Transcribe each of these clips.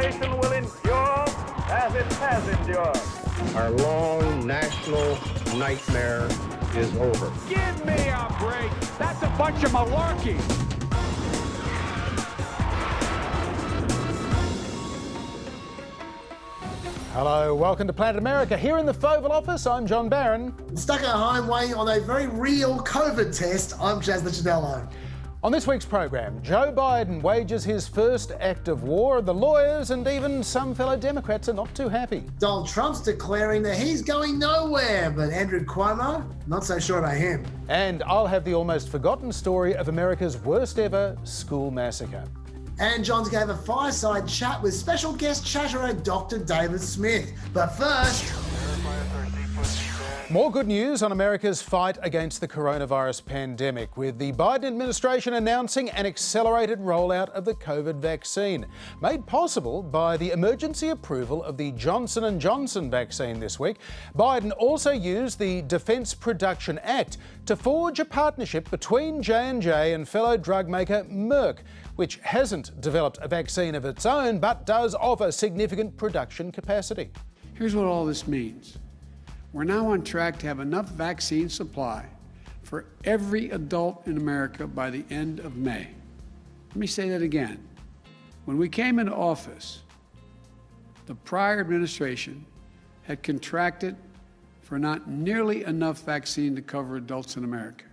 nation will endure as it has endured. Our long national nightmare is over. Give me a break. That's a bunch of malarkey. Hello, welcome to Planet America. Here in the Oval Office, I'm John Barron. Stuck at home waiting on a very real COVID test, I'm Licciardello. On this week's program, Joe Biden wages his first act of war. The lawyers and even some fellow Democrats are not too happy. Donald Trump's declaring that he's going nowhere, but Andrew Cuomo, not so sure about him. And I'll have the almost forgotten story of America's worst ever school massacre. And John's going to have a fireside chat with special guest chatterer Dr. David Smith. But first... More good news on America's fight against the coronavirus pandemic, with the Biden administration announcing an accelerated rollout of the COVID vaccine, made possible by the emergency approval of the Johnson & Johnson vaccine this week. Biden also used the Defense Production Act to forge a partnership between J&J and fellow drug maker Merck, which hasn't developed a vaccine of its own, but does offer significant production capacity. Here's what all this means. We're now on track to have enough vaccine supply for every adult in America by the end of May. Let me say that again. When we came into office, the prior administration had contracted for not nearly enough vaccine to cover adults in America.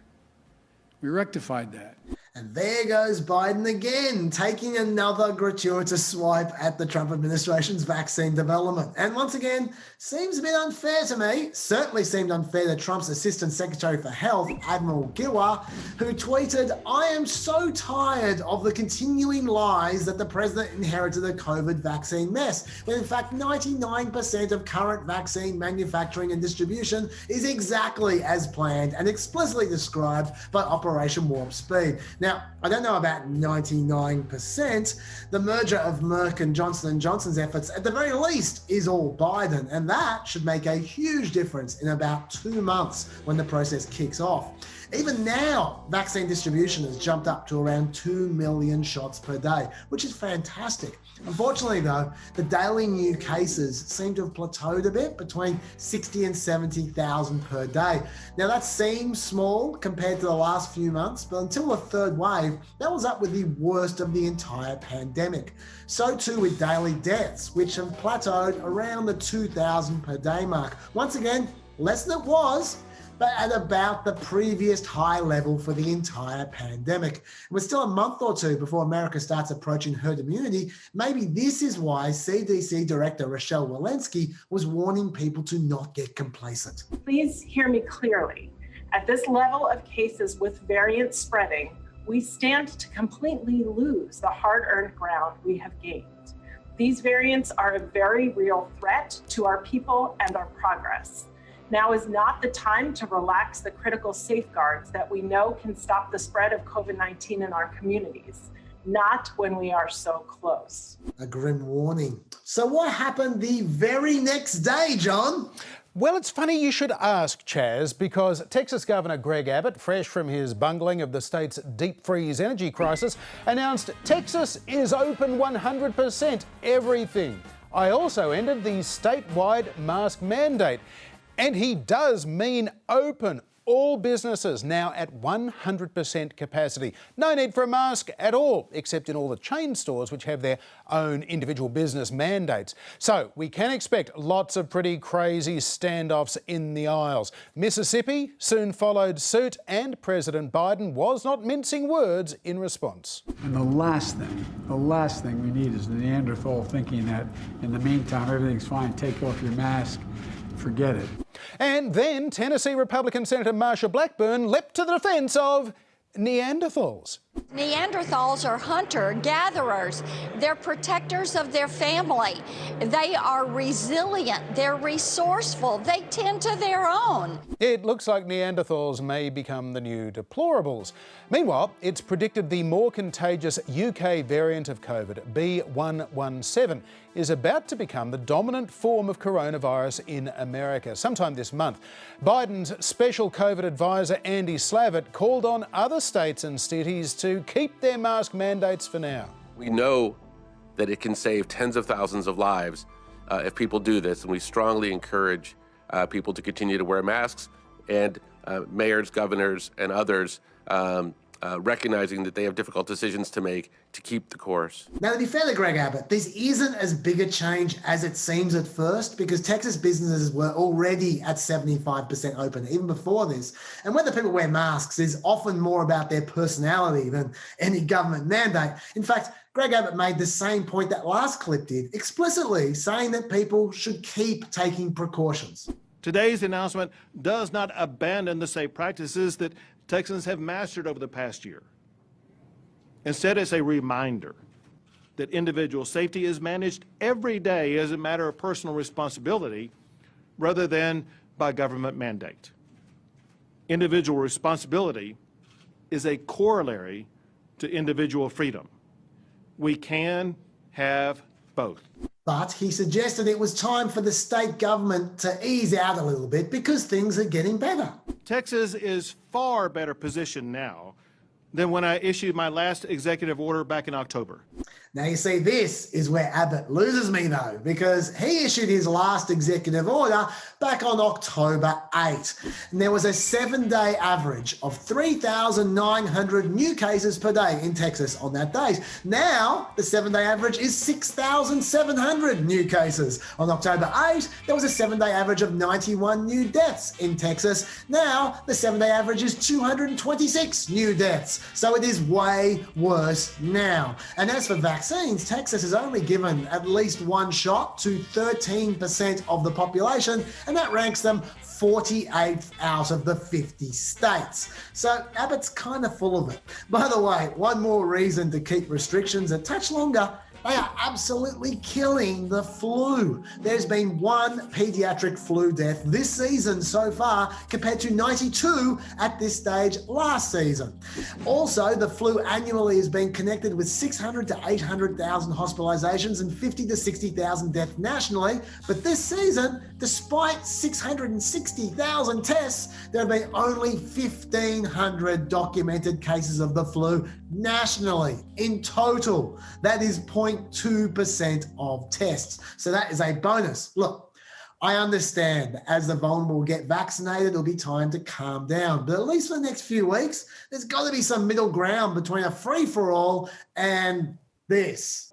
We rectified that. And there goes Biden again, taking another gratuitous swipe at the Trump administration's vaccine development. And once again, seems a bit unfair to me. Certainly seemed unfair to Trump's Assistant Secretary for Health, Admiral Giwa, who tweeted, "I am so tired of the continuing lies that the president inherited a COVID vaccine mess, when in fact 99% of current vaccine manufacturing and distribution is exactly as planned and explicitly described by Operation Warp Speed." Now, I don't know about 99%. The merger of Merck and Johnson & Johnson's efforts, at the very least, is all Biden, and that should make a huge difference in about 2 months when the process kicks off. Even now, vaccine distribution has jumped up to around 2 million shots per day, which is fantastic. Unfortunately, though, the daily new cases seem to have plateaued a bit, between 60 and 70,000 per day. Now, that seems small compared to the last few months, but until the third wave, that was up with the worst of the entire pandemic. So too with daily deaths, which have plateaued around the 2,000 per day mark. Once again, less than it was, but at about the previous high level for the entire pandemic. We're still a month or two before America starts approaching herd immunity. Maybe this is why CDC Director Rochelle Walensky was warning people to not get complacent. Please hear me clearly. At this level of cases with variants spreading, we stand to completely lose the hard-earned ground we have gained. These variants are a very real threat to our people and our progress. Now is not the time to relax the critical safeguards that we know can stop the spread of COVID-19 in our communities, not when we are so close. A grim warning. So what happened the very next day, John? Well, it's funny you should ask, Chaz, because Texas Governor Greg Abbott, fresh from his bungling of the state's deep freeze energy crisis, announced Texas is open 100%, everything. I also ended the statewide mask mandate. And he does mean open. All businesses now at 100% capacity. No need for a mask at all, except in all the chain stores which have their own individual business mandates. So we can expect lots of pretty crazy standoffs in the aisles. Mississippi soon followed suit, and President Biden was not mincing words in response. And the last thing we need is the Neanderthal thinking that in the meantime everything's fine, take off your mask. Forget it. And then Tennessee Republican Senator Marsha Blackburn leapt to the defence of Neanderthals. Neanderthals are hunter-gatherers. They're protectors of their family. They are resilient. They're resourceful. They tend to their own. It looks like Neanderthals may become the new deplorables. Meanwhile, it's predicted the more contagious UK variant of COVID, B.1.1.7, is about to become the dominant form of coronavirus in America sometime this month. Biden's special COVID advisor Andy Slavitt called on other states and cities to keep their mask mandates for now. We know that it can save tens of thousands of lives if people do this. And we strongly encourage people to continue to wear masks, and mayors, governors, and others recognizing that they have difficult decisions to make to keep the course. Now, to be fair to Greg Abbott, this isn't as big a change as it seems at first, because Texas businesses were already at 75% open even before this. And whether people wear masks is often more about their personality than any government mandate. In fact, Greg Abbott made the same point that last clip did, explicitly saying that people should keep taking precautions. Today's announcement does not abandon the safe practices that Texans have mastered over the past year. Instead, it's a reminder that individual safety is managed every day as a matter of personal responsibility rather than by government mandate. Individual responsibility is a corollary to individual freedom. We can have both. But he suggested it was time for the state government to ease out a little bit because things are getting better. Texas is far better positioned now than when I issued my last executive order back in October. Now, you see, this is where Abbott loses me, though, because he issued his last executive order back on October 8. And there was a 7-day average of 3,900 new cases per day in Texas on that day. Now, the 7-day average is 6,700 new cases. On October 8, there was a 7-day average of 91 new deaths in Texas. Now, the 7-day average is 226 new deaths. So it is way worse now. And as for vaccines, Texas has only given at least one shot to 13% of the population, and that ranks them 48th out of the 50 states. So Abbott's kind of full of it. By the way, one more reason to keep restrictions a touch longer: they are absolutely killing the flu. There's been one pediatric flu death this season so far, compared to 92 at this stage last season. Also, the flu annually has been connected with 600 to 800,000 hospitalizations and 50 to 60,000 deaths nationally. But this season, despite 660,000 tests, there have been only 1,500 documented cases of the flu nationally in total. That is 0.2% of tests. So that is a bonus. Look, I understand that as the vulnerable get vaccinated, it'll be time to calm down. But at least for the next few weeks, there's got to be some middle ground between a free-for-all and this.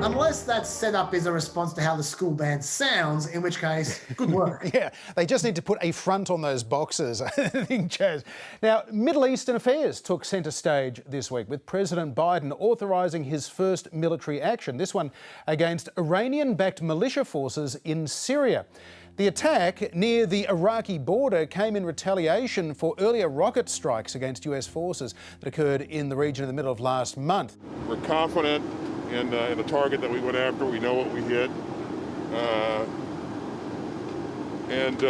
Unless that setup is a response to how the school band sounds, in which case, good work. Yeah, they just need to put a front on those boxes, I think, Chaz. Now, Middle Eastern affairs took centre stage this week, with President Biden authorising his first military action, this one against Iranian-backed militia forces in Syria. The attack near the Iraqi border came in retaliation for earlier rocket strikes against US forces that occurred in the region in the middle of last month. We're confident in the target that we went after. We know what we hit. And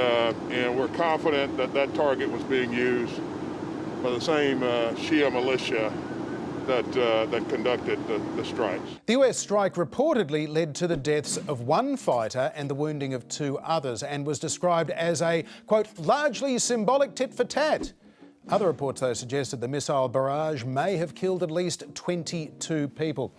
we're confident that that target was being used by the same Shia militia that conducted the strikes. The US strike reportedly led to the deaths of one fighter and the wounding of 2 others, and was described as a, quote, largely symbolic tit for tat. Other reports, though, suggested the missile barrage may have killed at least 22 people.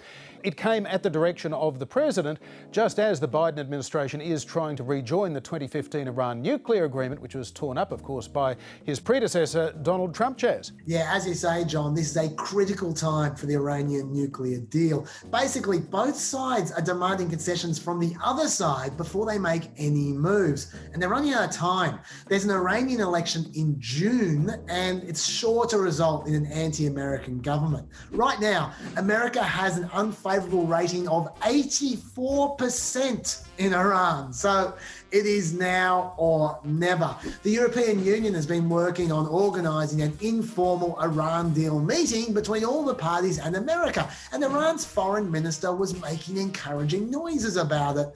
It came at the direction of the president, just as the Biden administration is trying to rejoin the 2015 Iran nuclear agreement, which was torn up, of course, by his predecessor, Donald Trump, Chaz. Yeah, as you say, John, this is a critical time for the Iranian nuclear deal. Basically, both sides are demanding concessions from the other side before they make any moves. And they're running out of time. There's an Iranian election in June, and it's sure to result in an anti-American government. Right now, America has an unfavorable rating of 84% in Iran. So it is now or never. The European Union has been working on organising an informal Iran deal meeting between all the parties and America. And Iran's foreign minister was making encouraging noises about it.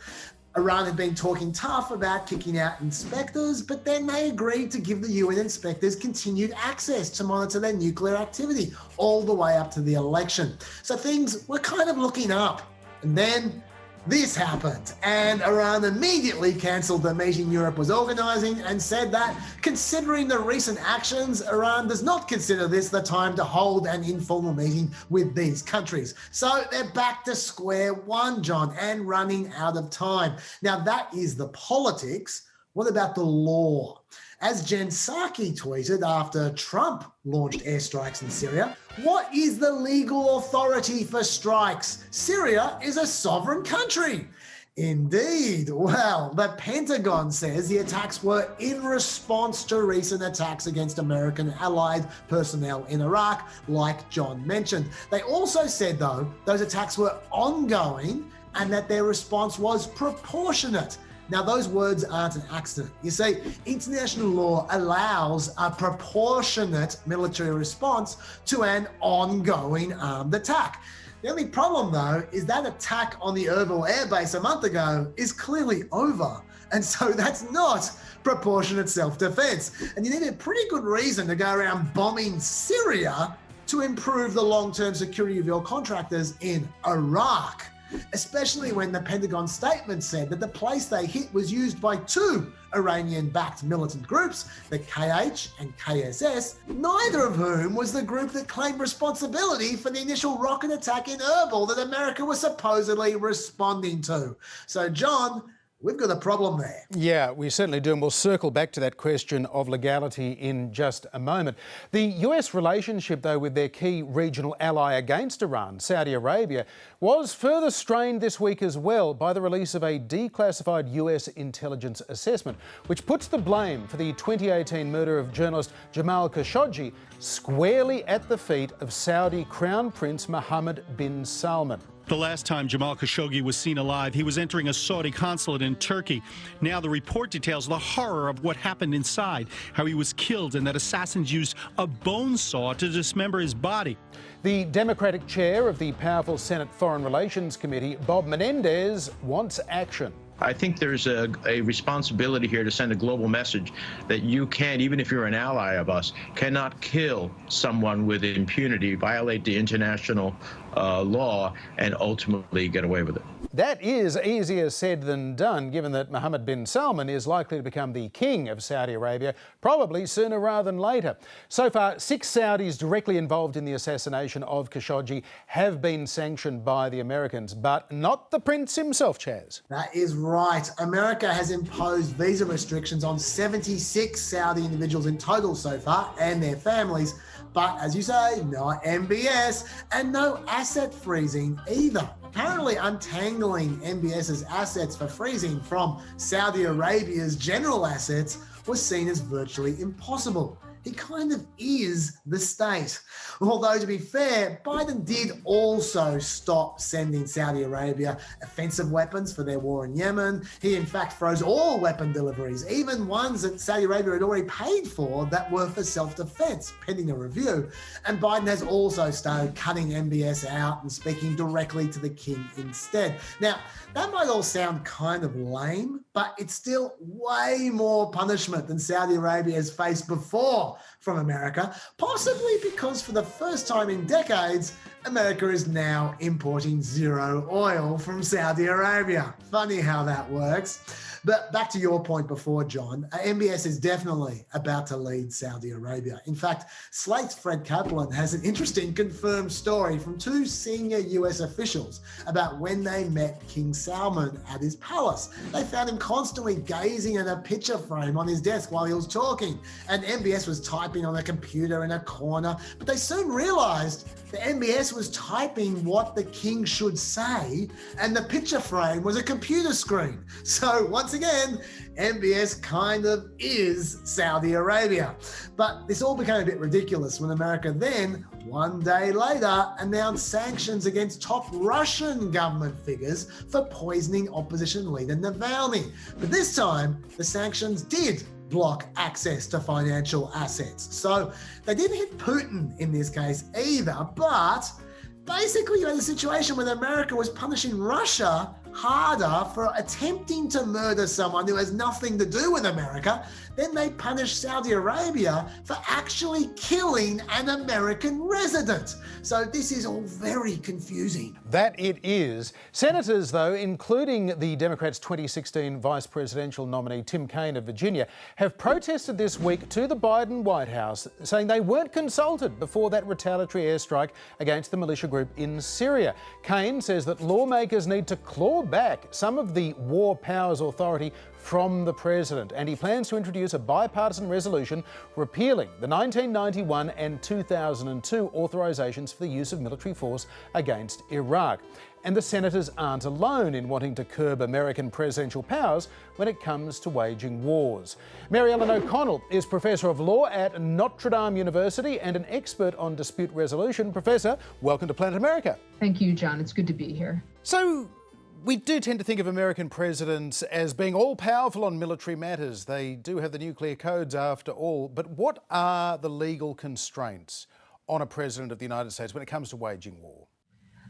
Iran had been talking tough about kicking out inspectors, but then they agreed to give the UN inspectors continued access to monitor their nuclear activity all the way up to the election. So things were kind of looking up. And then this happened, and Iran immediately cancelled the meeting Europe was organising and said that, considering the recent actions, Iran does not consider this the time to hold an informal meeting with these countries. So they're back to square one, John, and running out of time. Now that is the politics. What about the law? As Jen Psaki tweeted after Trump launched airstrikes in Syria, what is the legal authority for strikes? Syria is a sovereign country. Indeed. Well, the Pentagon says the attacks were in response to recent attacks against American allied personnel in Iraq, like John mentioned. They also said, though, those attacks were ongoing and that their response was proportionate. Now, those words aren't an accident. You see, international law allows a proportionate military response to an ongoing armed attack. The only problem, though, is that attack on the Erbil Air Base a month ago is clearly over. And so that's not proportionate self-defense. And you need a pretty good reason to go around bombing Syria to improve the long-term security of your contractors in Iraq. Especially when the Pentagon statement said that the place they hit was used by two Iranian-backed militant groups, the KH and KSS, neither of whom was the group that claimed responsibility for the initial rocket attack in Erbil that America was supposedly responding to. So, John, we've got a problem there. Yeah, we certainly do, and we'll circle back to that question of legality in just a moment. The US relationship, though, with their key regional ally against Iran, Saudi Arabia, was further strained this week as well by the release of a declassified US intelligence assessment, which puts the blame for the 2018 murder of journalist Jamal Khashoggi squarely at the feet of Saudi Crown Prince Mohammed bin Salman. The last time Jamal Khashoggi was seen alive, he was entering a Saudi consulate in Turkey. Now the report details the horror of what happened inside, how he was killed and that assassins used a bone saw to dismember his body. The Democratic chair of the powerful Senate Foreign Relations Committee, Bob Menendez, wants action. I think there's a responsibility here to send a global message that you can't, even if you're an ally of us, cannot kill someone with impunity, violate the international law, and ultimately get away with it. That is easier said than done, given that Mohammed bin Salman is likely to become the king of Saudi Arabia, probably sooner rather than later. So far, 6 Saudis directly involved in the assassination of Khashoggi have been sanctioned by the Americans, but not the prince himself, Chaz. That is right. America has imposed visa restrictions on 76 Saudi individuals in total so far, and their families. But as you say, no MBS and no asset freezing either. Apparently untangling MBS's assets for freezing from Saudi Arabia's general assets was seen as virtually impossible. He kind of is the state. Although, to be fair, Biden did also stop sending Saudi Arabia offensive weapons for their war in Yemen. He, in fact, froze all weapon deliveries, even ones that Saudi Arabia had already paid for that were for self-defense, pending a review. And Biden has also started cutting MBS out and speaking directly to the king instead. Now, that might all sound kind of lame, but it's still way more punishment than Saudi Arabia has faced before from America, possibly because for the first time in decades, America is now importing zero oil from Saudi Arabia. Funny how that works. But back to your point before, John, MBS is definitely about to lead Saudi Arabia. In fact, Slate's Fred Kaplan has an interesting confirmed story from 2 senior US officials about when they met King Salman at his palace. They found him constantly gazing at a picture frame on his desk while he was talking, and MBS was typing on a computer in a corner. But they soon realized that MBS was typing what the king should say, and the picture frame was a computer screen. So once again, MBS kind of is Saudi Arabia. But this all became a bit ridiculous when America then, one day later, announced sanctions against top Russian government figures for poisoning opposition leader Navalny. But this time, the sanctions did block access to financial assets. So they didn't hit Putin in this case either, but basically you had a situation where America was punishing Russia harder for attempting to murder someone who has nothing to do with America, then they punish Saudi Arabia for actually killing an American resident. So this is all very confusing. That it is. Senators, though, including the Democrats' 2016 vice presidential nominee Tim Kaine of Virginia, have protested this week to the Biden White House, saying they weren't consulted before that retaliatory airstrike against the militia group in Syria. Kaine says that lawmakers need to claw back some of the war powers authority from the president, and he plans to introduce a bipartisan resolution repealing the 1991 and 2002 authorizations for the use of military force against Iraq. And the senators aren't alone in wanting to curb American presidential powers when it comes to waging wars. Mary Ellen O'Connell is Professor of Law at Notre Dame University and an expert on dispute resolution. Professor, welcome to Planet America. Thank you, John. It's good to be here. So, we do tend to think of American presidents as being all-powerful on military matters. They do have the nuclear codes after all. But what are the legal constraints on a president of the United States when it comes to waging war?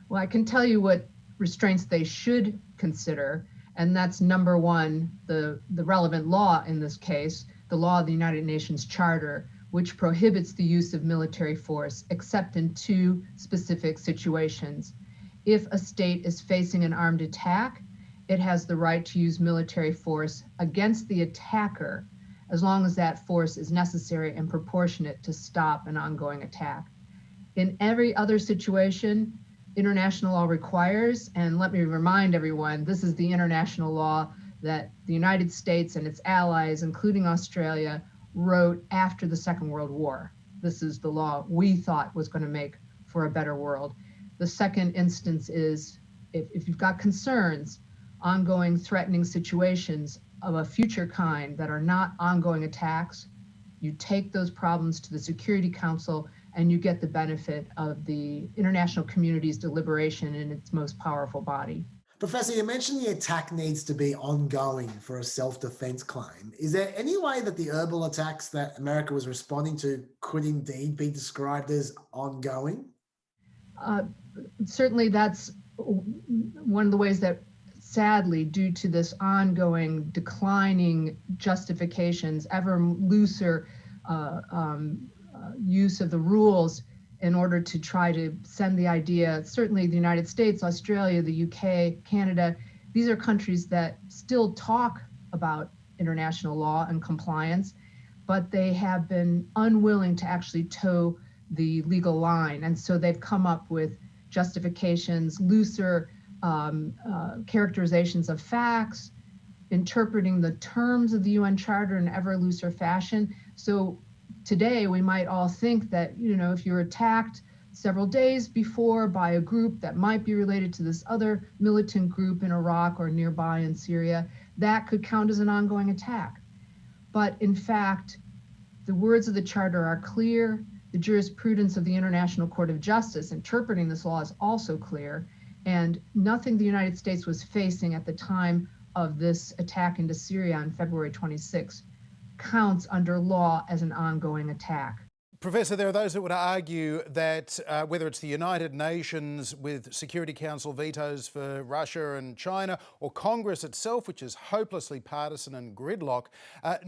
Well, I can tell you what restraints they should consider, and that's number one, the relevant law in this case, the law of the United Nations Charter, which prohibits the use of military force except in two specific situations. If a state is facing an armed attack, it has the right to use military force against the attacker, as long as that force is necessary and proportionate to stop an ongoing attack. In every other situation, international law requires, and let me remind everyone, this is the international law that the United States and its allies, including Australia, wrote after the Second World War. This is the law we thought was going to make for a better world. The second instance is if you've got concerns, ongoing threatening situations of a future kind that are not ongoing attacks, you take those problems to the Security Council and you get the benefit of the international community's deliberation in its most powerful body. Professor, you mentioned the attack needs to be ongoing for a self-defense claim. Is there any way that the Erbil attacks that America was responding to could indeed be described as ongoing? Certainly that's one of the ways that, sadly, due to this ongoing declining justifications, ever looser use of the rules in order to try to send the idea, certainly the United States, Australia, the UK, Canada, these are countries that still talk about international law and compliance, but they have been unwilling to actually toe the legal line. And so they've come up with justifications, looser characterizations of facts, interpreting the terms of the UN Charter in ever looser fashion. So today we might all think that, if you're attacked several days before by a group that might be related to this other militant group in Iraq or nearby in Syria, that could count as an ongoing attack. But in fact, the words of the Charter are clear. The jurisprudence of the International Court of Justice interpreting this law is also clear, and nothing the United States was facing at the time of this attack into Syria on February 26 counts under law as an ongoing attack. Professor, there are those that would argue that whether it's the United Nations with Security Council vetoes for Russia and China, or Congress itself, which is hopelessly partisan and gridlock,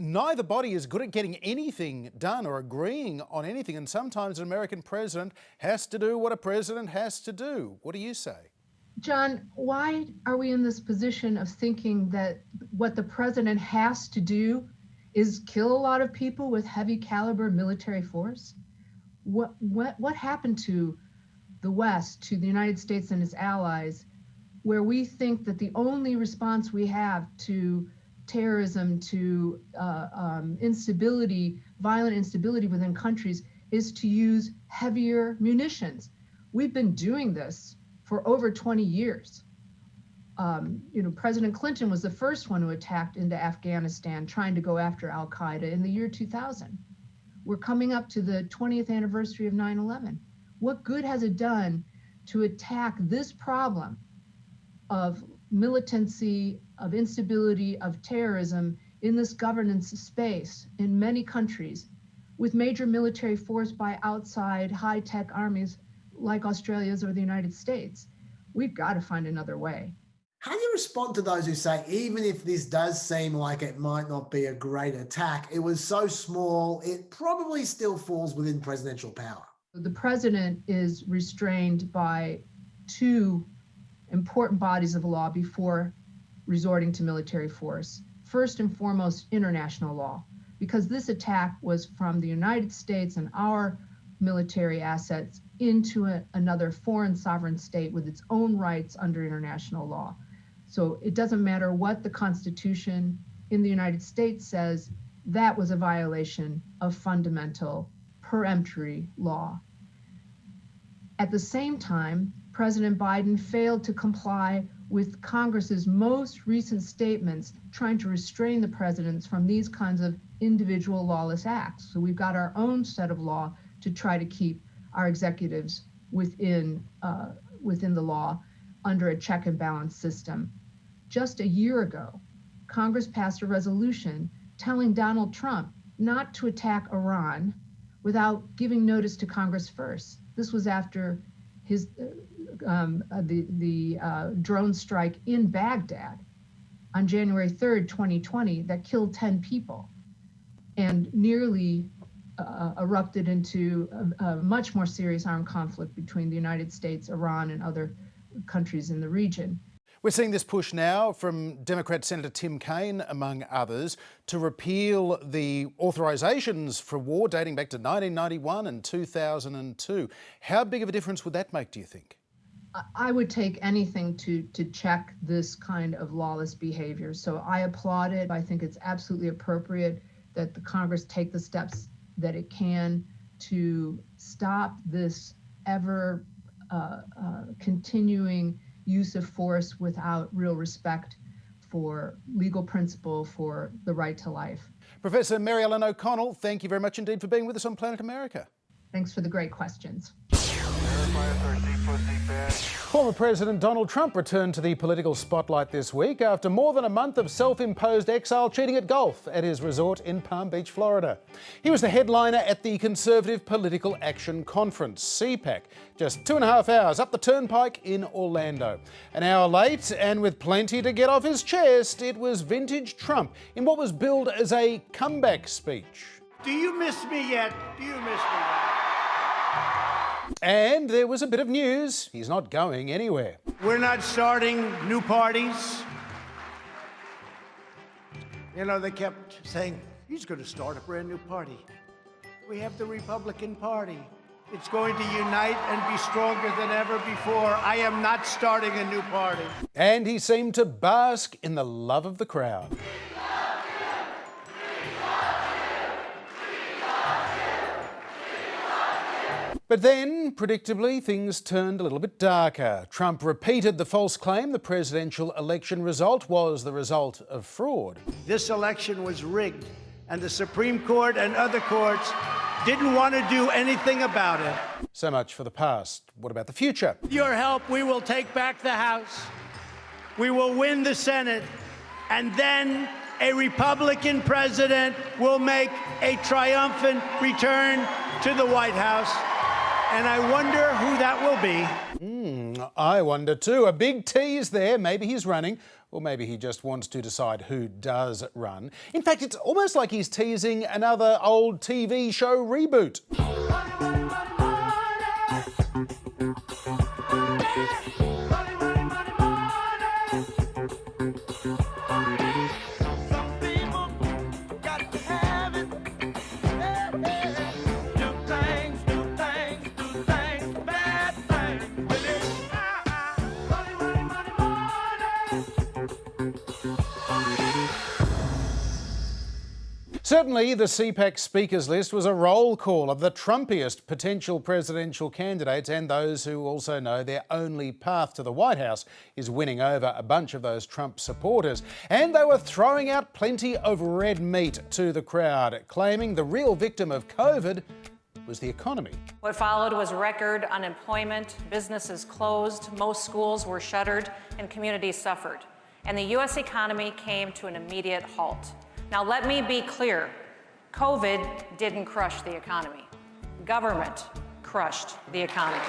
neither body is good at getting anything done or agreeing on anything. And sometimes an American president has to do what a president has to do. What do you say? John, why are we in this position of thinking that what the president has to do is kill a lot of people with heavy caliber military force? What happened to the West, to the United States and its allies, where we think that the only response we have to terrorism, to instability, violent instability within countries, is to use heavier munitions? We've been doing this for over 20 years. President Clinton was the first one who attacked into Afghanistan, trying to go after al-Qaeda in the year 2000. We're coming up to the 20th anniversary of 9/11. What good has it done to attack this problem of militancy, of instability, of terrorism in this governance space in many countries with major military force by outside high-tech armies like Australia's or the United States? We've got to find another way. How do you respond to those who say, even if this does seem like it might not be a great attack, it was so small, it probably still falls within presidential power? The president is restrained by two important bodies of law before resorting to military force. First and foremost, international law, because this attack was from the United States and our military assets into another foreign sovereign state with its own rights under international law. So it doesn't matter what the Constitution in the United States says, that was a violation of fundamental peremptory law. At the same time, President Biden failed to comply with Congress's most recent statements trying to restrain the presidents from these kinds of individual lawless acts. So we've got our own set of law to try to keep our executives within the law under a check and balance system. Just a year ago, Congress passed a resolution telling Donald Trump not to attack Iran without giving notice to Congress first. This was after his drone strike in Baghdad on January 3rd, 2020, that killed 10 people and nearly erupted into a much more serious armed conflict between the United States, Iran, and other countries in the region. We're seeing this push now from Democrat Senator Tim Kaine, among others, to repeal the authorisations for war dating back to 1991 and 2002. How big of a difference would that make, do you think? I would take anything to check this kind of lawless behavior. So I applaud it. I think it's absolutely appropriate that the Congress take the steps that it can to stop this ever continuing use of force without real respect for legal principle, for the right to life. Professor Mary Ellen O'Connell, thank you very much indeed for being with us on Planet America. Thanks for the great questions. Former President Donald Trump returned to the political spotlight this week after more than a month of self-imposed exile cheating at golf at his resort in Palm Beach, Florida. He was the headliner at the Conservative Political Action Conference, CPAC, just 2.5 hours up the turnpike in Orlando. An hour late, and with plenty to get off his chest, it was vintage Trump in what was billed as a comeback speech. Do you miss me yet? Do you miss me yet? And there was a bit of news. He's not going anywhere. We're not starting new parties. You know, they kept saying, he's going to start a brand new party. We have the Republican Party. It's going to unite and be stronger than ever before. I am not starting a new party. And he seemed to bask in the love of the crowd. But then, predictably, things turned a little bit darker. Trump repeated the false claim the presidential election result was the result of fraud. This election was rigged, and the Supreme Court and other courts didn't want to do anything about it. So much for the past. What about the future? With your help, we will take back the House. We will win the Senate, and then a Republican president will make a triumphant return to the White House. And I wonder who that will be. I wonder too. A big tease there. Maybe he's running, or maybe he just wants to decide who does run. In fact, it's almost like he's teasing another old TV show reboot. Certainly, the CPAC speakers list was a roll call of the Trumpiest potential presidential candidates and those who also know their only path to the White House is winning over a bunch of those Trump supporters. And they were throwing out plenty of red meat to the crowd, claiming the real victim of COVID was the economy. What followed was record unemployment, businesses closed, most schools were shuttered, and communities suffered. And the U.S. economy came to an immediate halt. Now, let me be clear. COVID didn't crush the economy. Government crushed the economy.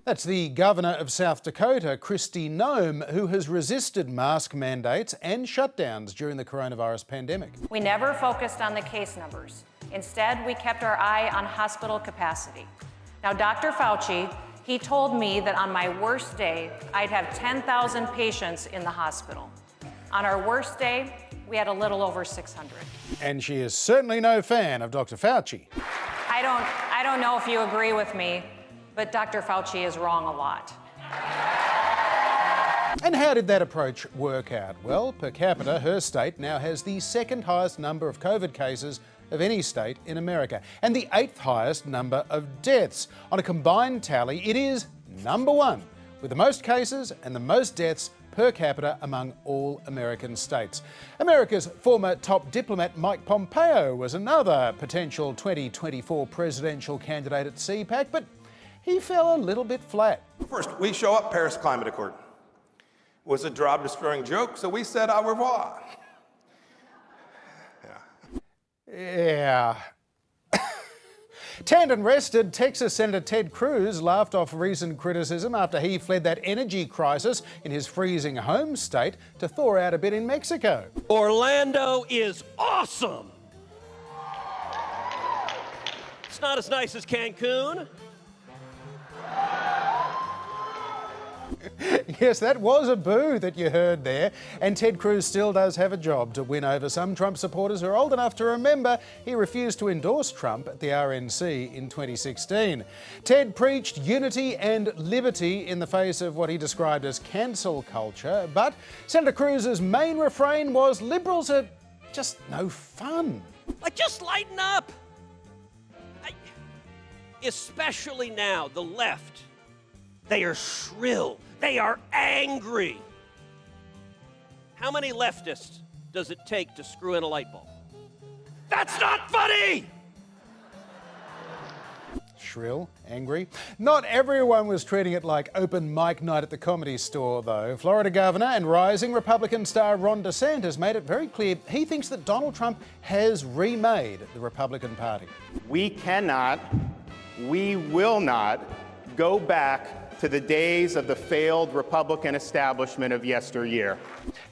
That's the governor of South Dakota, Kristi Noem, who has resisted mask mandates and shutdowns during the coronavirus pandemic. We never focused on the case numbers. Instead, we kept our eye on hospital capacity. Now, Dr. Fauci, he told me that on my worst day, I'd have 10,000 patients in the hospital. On our worst day, we had a little over 600. And she is certainly no fan of Dr. Fauci. I don't know if you agree with me, but Dr. Fauci is wrong a lot. And how did that approach work out? Well, per capita, her state now has the second highest number of COVID cases of any state in America, and the 8th highest number of deaths. On a combined tally, it is number one, with the most cases and the most deaths per capita among all American states. America's former top diplomat Mike Pompeo was another potential 2024 presidential candidate at CPAC, but he fell a little bit flat. First, we show up Paris Climate Accord. It was a job-destroying joke, so we said au revoir. Yeah. Tanned and rested, Texas Senator Ted Cruz laughed off recent criticism after he fled that energy crisis in his freezing home state to thaw out a bit in Mexico. Orlando is awesome. It's not as nice as Cancun. Yes, that was a boo that you heard there. And Ted Cruz still does have a job to win over some Trump supporters who are old enough to remember he refused to endorse Trump at the RNC in 2016. Ted preached unity and liberty in the face of what he described as cancel culture. But Senator Cruz's main refrain was liberals are just no fun. Like, just lighten up. Especially now, the left. They are shrill. They are angry. How many leftists does it take to screw in a light bulb? That's not funny! Shrill, angry. Not everyone was treating it like open mic night at the Comedy Store, though. Florida Governor and rising Republican star Ron DeSantis made it very clear he thinks that Donald Trump has remade the Republican Party. We cannot, we will not go back to the days of the failed Republican establishment of yesteryear.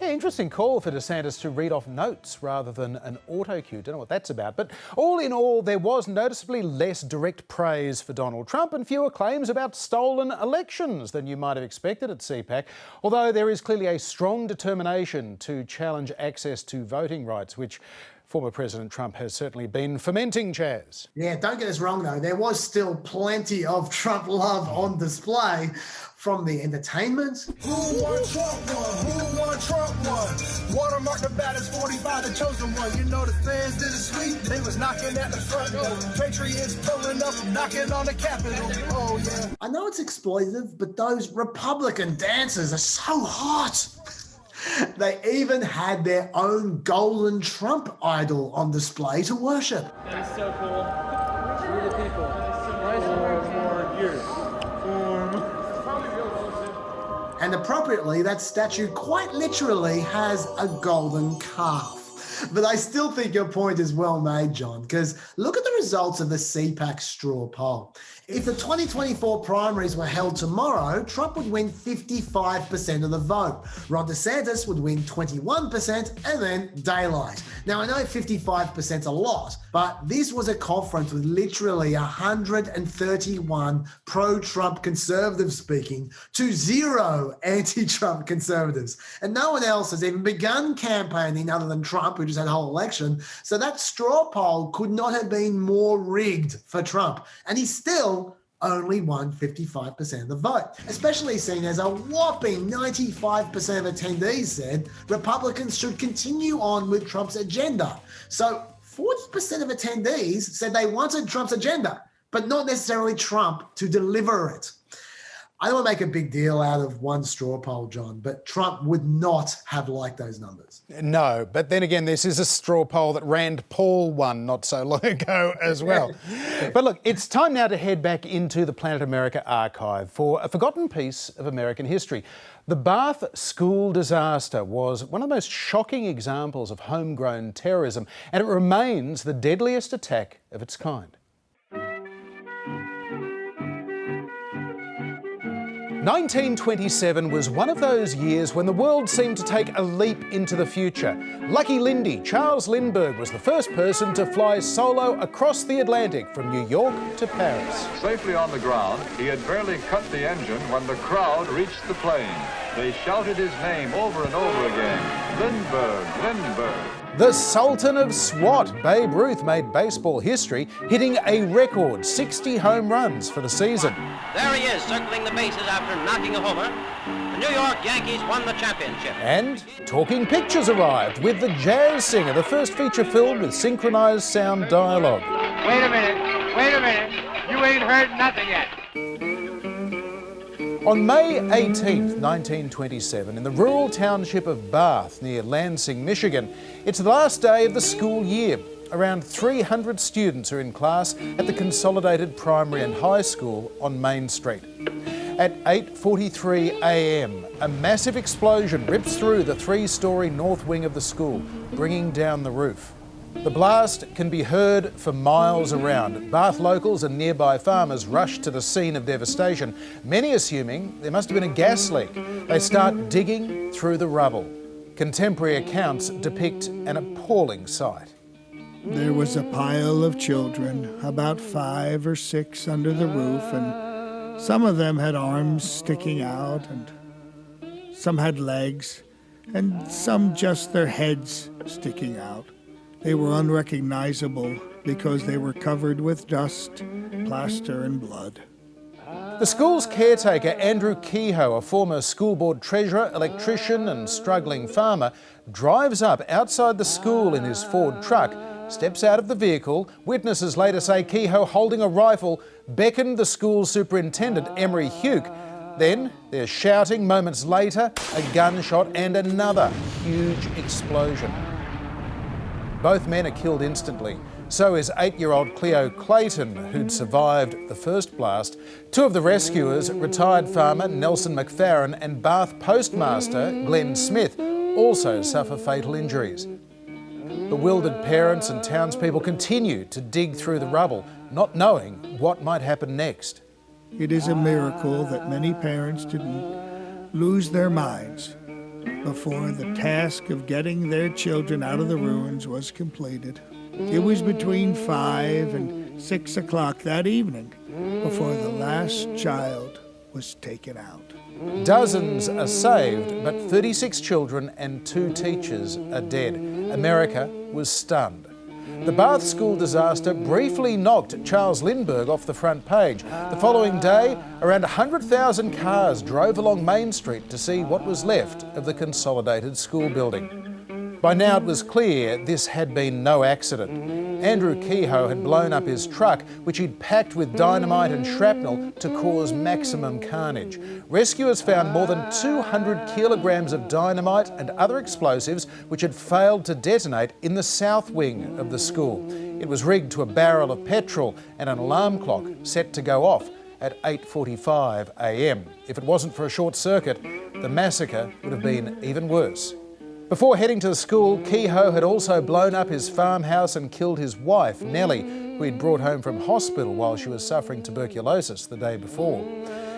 Yeah, interesting call for DeSantis to read off notes rather than an auto cue. Don't know what that's about. But all in all, there was noticeably less direct praise for Donald Trump and fewer claims about stolen elections than you might have expected at CPAC, although there is clearly a strong determination to challenge access to voting rights, which former President Trump has certainly been fomenting, Chaz. Yeah, don't get us wrong though, there was still plenty of Trump love on display from the entertainment. Who won Trump won? Who won Trump won? Watermark the baddest 45, the chosen one. You know the fans did it sweet. They was knocking at the front door. Patriots pulling up, knocking on the Capitol. Oh yeah. I know it's exploitative, but those Republican dancers are so hot. They even had their own golden Trump idol on display to worship. That is so cool. We're the people. For years. And appropriately, that statue quite literally has a golden calf. But I still think your point is well made, John, because look at the results of the CPAC straw poll. If the 2024 primaries were held tomorrow, Trump would win 55% of the vote. Ron DeSantis would win 21% and then daylight. Now, I know 55% a lot, but this was a conference with literally 131 pro-Trump conservatives speaking to 0 anti-Trump conservatives. And no one else has even begun campaigning other than Trump, who just had a whole election. So that straw poll could not have been more rigged for Trump. And he still only won 55% of the vote, especially seen as a whopping 95% of attendees said Republicans should continue on with Trump's agenda. So 40% of attendees said they wanted Trump's agenda, but not necessarily Trump to deliver it. I don't want to make a big deal out of one straw poll, John, but Trump would not have liked those numbers. No, but then again, this is a straw poll that Rand Paul won not so long ago as well. But look, it's time now to head back into the Planet America archive for a forgotten piece of American history. The Bath school disaster was one of the most shocking examples of homegrown terrorism, and it remains the deadliest attack of its kind. 1927 was one of those years when the world seemed to take a leap into the future. Lucky Lindy, Charles Lindbergh, was the first person to fly solo across the Atlantic from New York to Paris. Safely on the ground, he had barely cut the engine when the crowd reached the plane. They shouted his name over and over again, Lindbergh, Lindbergh. The Sultan of SWAT, Babe Ruth, made baseball history, hitting a record 60 home runs for the season. There he is, circling the bases after knocking a homer. The New York Yankees won the championship. And Talking Pictures arrived with The Jazz Singer, the first feature film with synchronised sound dialogue. Wait a minute. You ain't heard nothing yet. On May 18th, 1927, in the rural township of Bath near Lansing, Michigan, it's the last day of the school year. Around 300 students are in class at the Consolidated Primary and High School on Main Street. At 8:43 a.m, a massive explosion rips through the three-storey north wing of the school, bringing down the roof. The blast can be heard for miles around. Bath locals and nearby farmers rush to the scene of devastation, many assuming there must have been a gas leak. They start digging through the rubble. Contemporary accounts depict an appalling sight. There was a pile of children, about 5 or 6 under the roof, and some of them had arms sticking out, and some had legs, and some just their heads sticking out. They were unrecognizable because they were covered with dust, plaster, and blood. The school's caretaker, Andrew Kehoe, a former school board treasurer, electrician and struggling farmer, drives up outside the school in his Ford truck, steps out of the vehicle. Witnesses later say Kehoe, holding a rifle, beckoned the school superintendent, Emery Hugh. Then there's shouting. Moments later, a gunshot and another huge explosion. Both men are killed instantly. So is 8-year-old Cleo Clayton, who'd survived the first blast. Two of the rescuers, retired farmer Nelson McFarren and Bath postmaster Glenn Smith, also suffer fatal injuries. Bewildered parents and townspeople continue to dig through the rubble, not knowing what might happen next. It is a miracle that many parents didn't lose their minds before the task of getting their children out of the ruins was completed. It was between 5 and 6 o'clock that evening before the last child was taken out. Dozens are saved, but 36 children and 2 teachers are dead. America was stunned. The Bath school disaster briefly knocked Charles Lindbergh off the front page. The following day, around 100,000 cars drove along Main Street to see what was left of the Consolidated School building. By now it was clear this had been no accident. Andrew Kehoe had blown up his truck, which he'd packed with dynamite and shrapnel to cause maximum carnage. Rescuers found more than 200 kilograms of dynamite and other explosives which had failed to detonate in the south wing of the school. It was rigged to a barrel of petrol and an alarm clock set to go off at 8:45 a.m. If it wasn't for a short circuit, the massacre would have been even worse. Before heading to the school, Kehoe had also blown up his farmhouse and killed his wife, Nellie, who he'd brought home from hospital while she was suffering tuberculosis the day before.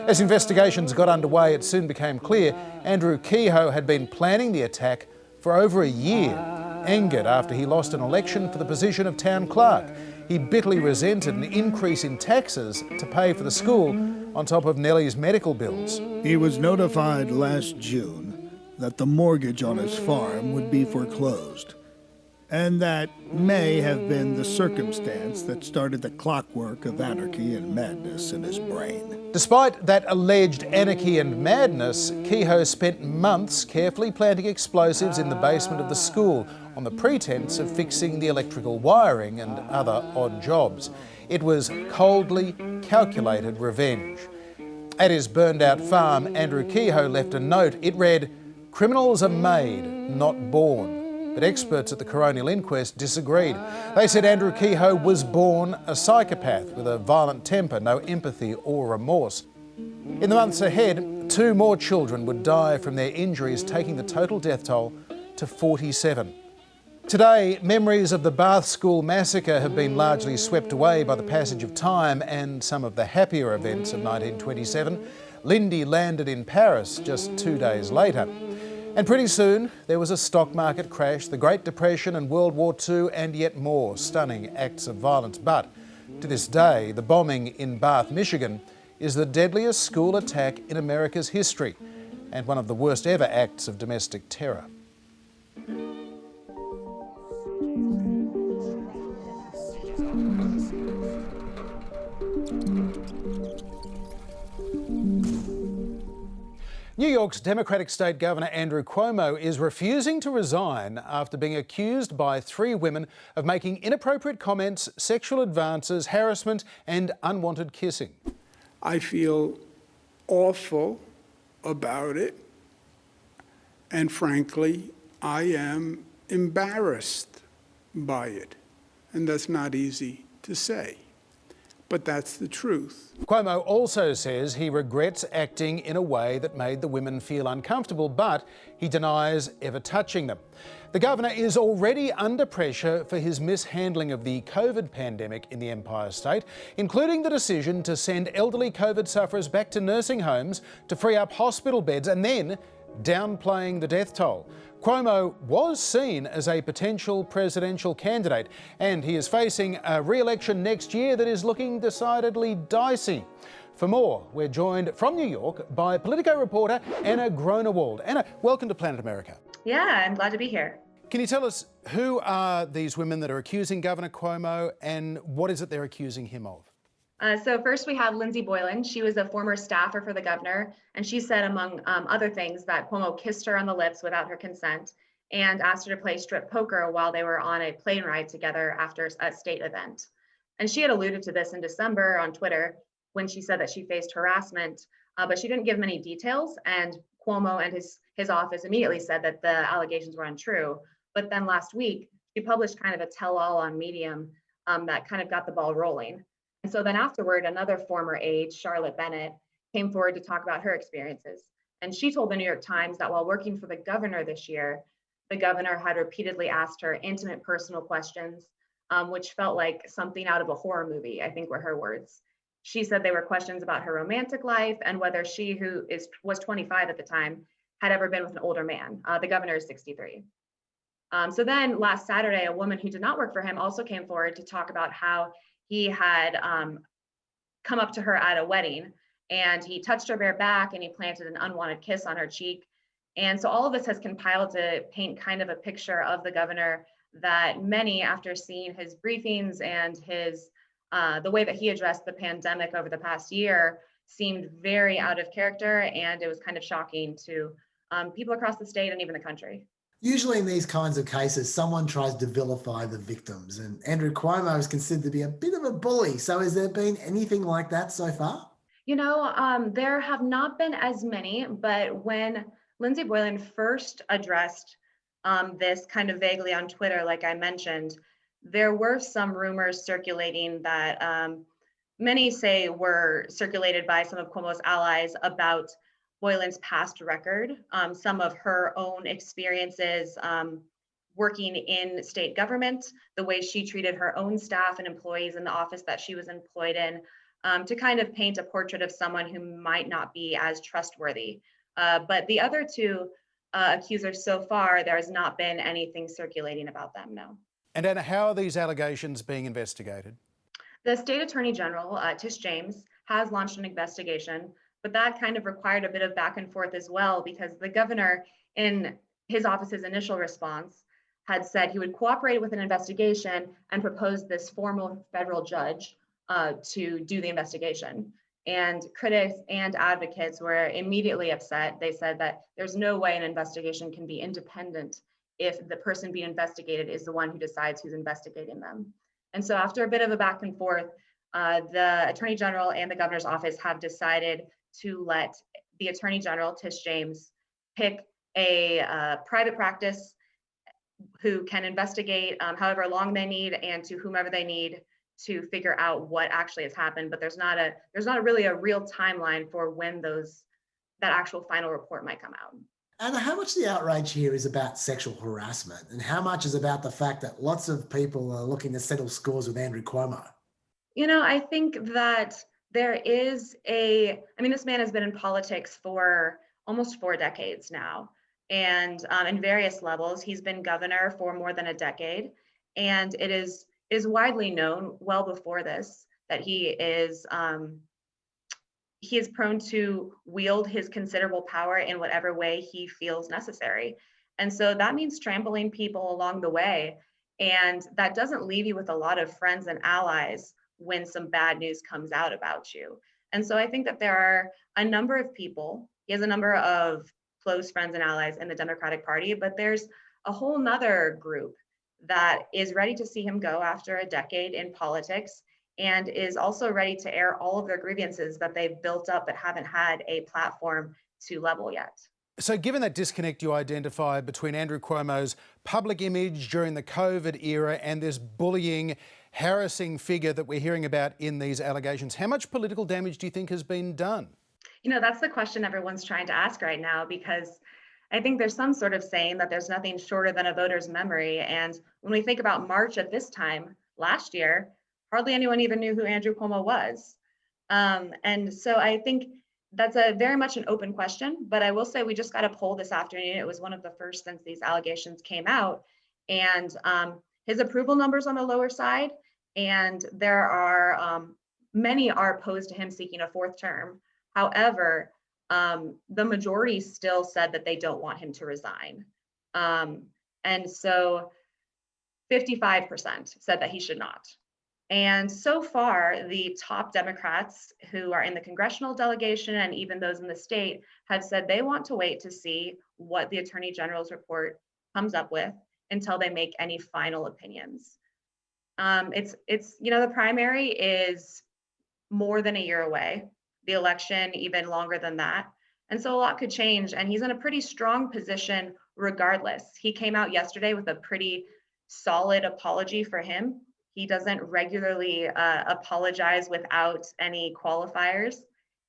As investigations got underway, it soon became clear Andrew Kehoe had been planning the attack for over a year. Angered after he lost an election for the position of town clerk, he bitterly resented an increase in taxes to pay for the school on top of Nellie's medical bills. He was notified last June that the mortgage on his farm would be foreclosed, and that may have been the circumstance that started the clockwork of anarchy and madness in his brain. Despite that alleged anarchy and madness, Kehoe spent months carefully planting explosives in the basement of the school on the pretense of fixing the electrical wiring and other odd jobs. It was coldly calculated revenge. At his burned-out farm, Andrew Kehoe left a note. It read, "Criminals are made, not born." But experts at the coronial inquest disagreed. They said Andrew Kehoe was born a psychopath with a violent temper, no empathy or remorse. In the months ahead, 2 more children would die from their injuries, taking the total death toll to 47. Today, memories of the Bath School massacre have been largely swept away by the passage of time and some of the happier events of 1927. Lindy landed in Paris just 2 days later. And pretty soon, there was a stock market crash, the Great Depression and World War II, and yet more stunning acts of violence. But to this day, the bombing in Bath, Michigan, is the deadliest school attack in America's history and one of the worst ever acts of domestic terror. New York's Democratic State Governor Andrew Cuomo is refusing to resign after being accused by 3 women of making inappropriate comments, sexual advances, harassment and unwanted kissing. I feel awful about it, and frankly, I am embarrassed by it, and that's not easy to say. But that's the truth. Cuomo also says he regrets acting in a way that made the women feel uncomfortable, but he denies ever touching them. The governor is already under pressure for his mishandling of the COVID pandemic in the Empire State, including the decision to send elderly COVID sufferers back to nursing homes to free up hospital beds and then downplaying the death toll. Cuomo was seen as a potential presidential candidate, and he is facing a re-election next year that is looking decidedly dicey. For more, we're joined from New York by Politico reporter Anna Gronewald. Anna, welcome to Planet America. Yeah, I'm glad to be here. Can you tell us who are these women that are accusing Governor Cuomo and what is it they're accusing him of? So first we have Lindsey Boylan. She was a former staffer for the governor, and she said, among other things, that Cuomo kissed her on the lips without her consent and asked her to play strip poker while they were on a plane ride together after a state event. And she had alluded to this in December on Twitter when she said that she faced harassment, but she didn't give many details. And Cuomo and his office immediately said that the allegations were untrue. But then last week, she published kind of a tell-all on Medium that kind of got the ball rolling. And so then afterward, another former aide, Charlotte Bennett, came forward to talk about her experiences. And she told the New York Times that while working for the governor this year, the governor had repeatedly asked her intimate personal questions, which felt like something out of a horror movie, I think were her words. She said they were questions about her romantic life and whether she, who was 25 at the time, had ever been with an older man. The governor is 63. So then last Saturday, a woman who did not work for him also came forward to talk about how he had come up to her at a wedding and he touched her bare back and he planted an unwanted kiss on her cheek. And so all of this has compiled to paint kind of a picture of the governor that many, after seeing his briefings and his the way that he addressed the pandemic over the past year, seemed very out of character, and it was kind of shocking to people across the state and even the country. Usually in these kinds of cases, someone tries to vilify the victims, and Andrew Cuomo is considered to be a bit of a bully. So has there been anything like that so far? You know, there have not been as many, but when Lindsey Boylan first addressed this kind of vaguely on Twitter, like I mentioned, there were some rumors circulating that many say were circulated by some of Cuomo's allies about Boylan's past record, some of her own experiences working in state government, the way she treated her own staff and employees in the office that she was employed in, to kind of paint a portrait of someone who might not be as trustworthy. But the other two accusers so far, there has not been anything circulating about them, no. And Anna, how are these allegations being investigated? The state attorney general, Tish James, has launched an investigation, but that kind of required a bit of back and forth as well, because the governor, in his office's initial response, had said he would cooperate with an investigation and propose this formal federal judge to do the investigation. And critics and advocates were immediately upset. They said that there's no way an investigation can be independent if the person being investigated is the one who decides who's investigating them. And so after a bit of a back and forth, the Attorney General and the governor's office have decided to let the Attorney General, Tish James, pick a private practice who can investigate however long they need and to whomever they need to figure out what actually has happened. But there's not really a real timeline for when that actual final report might come out. And how much of the outrage here is about sexual harassment, and how much is about the fact that lots of people are looking to settle scores with Andrew Cuomo? You know, I think that there is this man has been in politics for almost 4 decades now. And in various levels, he's been governor for more than a decade. And it is widely known well before this that he is prone to wield his considerable power in whatever way he feels necessary. And so that means trampling people along the way. And that doesn't leave you with a lot of friends and allies when some bad news comes out about you. And so I think that there are a number of people, he has a number of close friends and allies in the Democratic Party, but there's a whole nother group that is ready to see him go after a decade in politics and is also ready to air all of their grievances that they've built up but haven't had a platform to level yet. So given that disconnect you identify between Andrew Cuomo's public image during the COVID era and this bullying, harassing figure that we're hearing about in these allegations, how much political damage do you think has been done? That's the question everyone's trying to ask right now, because I think there's some sort of saying that there's nothing shorter than a voter's memory. And when we think about March at this time last year, hardly anyone even knew who Andrew Cuomo was. And so I think that's very much an open question, but I will say we just got a poll this afternoon. It was one of the first since these allegations came out. And his approval numbers on the lower side, and there are many are opposed to him seeking a 4th term. However, the majority still said that they don't want him to resign. And so 55% said that he should not. And so far, the top Democrats who are in the congressional delegation and even those in the state have said they want to wait to see what the Attorney General's report comes up with until they make any final opinions. The primary is more than a year away, the election even longer than that. And so a lot could change, and he's in a pretty strong position regardless. He came out yesterday with a pretty solid apology for him. He doesn't regularly apologize without any qualifiers.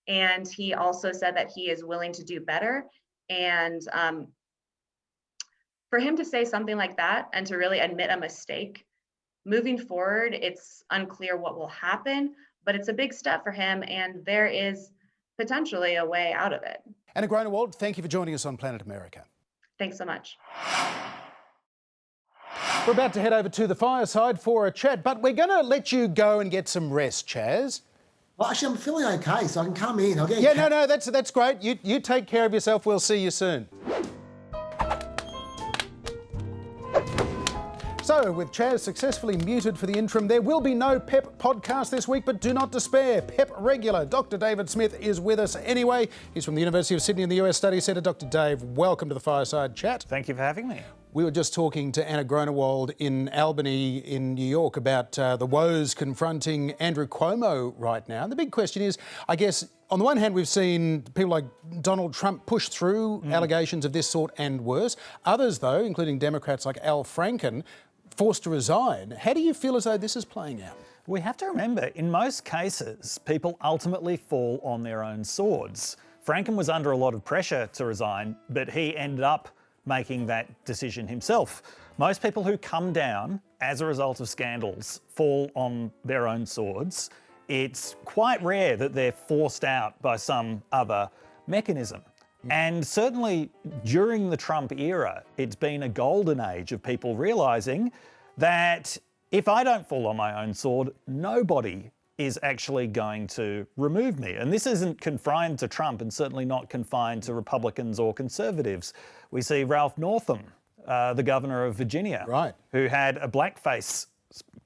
And he also said that he is willing to do better. And for him to say something like that and to really admit a mistake, moving forward, it's unclear what will happen, but it's a big step for him, and there is potentially a way out of it. Anna Grunewald, thank you for joining us on Planet America. Thanks so much. We're about to head over to the Fireside for a chat, but we're going to let you go and get some rest, Chaz. Well, actually, I'm feeling okay, so I can come in. No, that's great. You take care of yourself. We'll see you soon. So, with Chaz successfully muted for the interim, there will be no PEP podcast this week, but do not despair. PEP regular Dr. David Smith is with us anyway. He's from the University of Sydney in the US Study Centre. Dr. Dave, welcome to the Fireside Chat. Thank you for having me. We were just talking to Anna Grunewald in Albany in New York about the woes confronting Andrew Cuomo right now. And the big question is, I guess, on the one hand, we've seen people like Donald Trump push through allegations of this sort and worse. Others, though, including Democrats like Al Franken, forced to resign. How do you feel as though this is playing out? We have to remember, in most cases, people ultimately fall on their own swords. Franken was under a lot of pressure to resign, but he ended up making that decision himself. Most people who come down as a result of scandals fall on their own swords. It's quite rare that they're forced out by some other mechanism. And certainly during the Trump era, it's been a golden age of people realising that if I don't fall on my own sword, nobody is actually going to remove me. And this isn't confined to Trump and certainly not confined to Republicans or Conservatives. We see Ralph Northam, the governor of Virginia, who had a blackface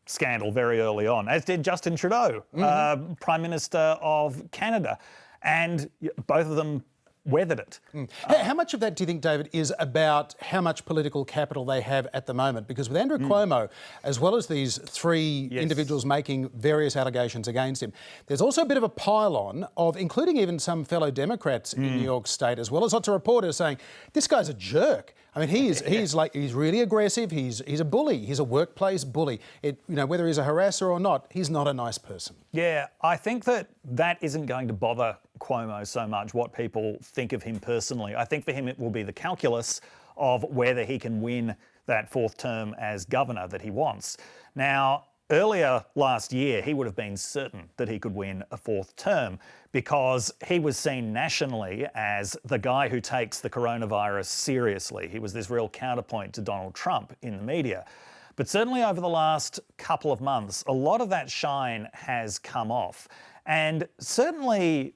scandal very early on, as did Justin Trudeau, Prime Minister of Canada. And both of them weathered it. How much of that do you think, David, is about how much political capital they have at the moment? Because with Andrew Cuomo, as well as these three individuals making various allegations against him, there's also a bit of a pile-on of, including even some fellow Democrats in New York State, as well as lots of reporters saying, this guy's a jerk. I mean, he's really aggressive. He's a bully. He's a workplace bully. Whether he's a harasser or not, he's not a nice person. Yeah, I think that isn't going to bother Cuomo so much, what people think of him personally. I think for him it will be the calculus of whether he can win that 4th term as governor that he wants. Now, earlier last year, he would have been certain that he could win a fourth term because he was seen nationally as the guy who takes the coronavirus seriously. He was this real counterpoint to Donald Trump in the media. But certainly over the last couple of months, a lot of that shine has come off. And certainly,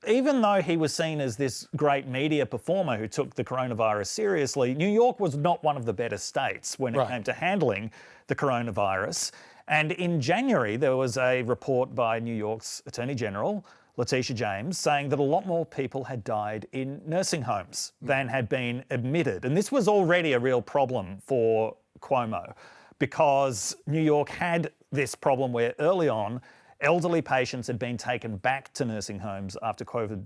even though he was seen as this great media performer who took the coronavirus seriously, New York was not one of the better states when it came to handling the coronavirus. And in January, there was a report by New York's Attorney General, Letitia James, saying that a lot more people had died in nursing homes than had been admitted. And this was already a real problem for Cuomo because New York had this problem where early on, elderly patients had been taken back to nursing homes after COVID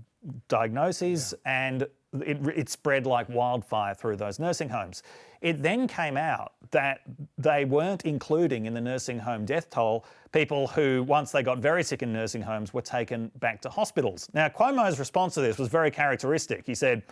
diagnoses, and it spread like wildfire through those nursing homes. It then came out that they weren't including in the nursing home death toll people who, once they got very sick in nursing homes, were taken back to hospitals. Now, Cuomo's response to this was very characteristic. He said,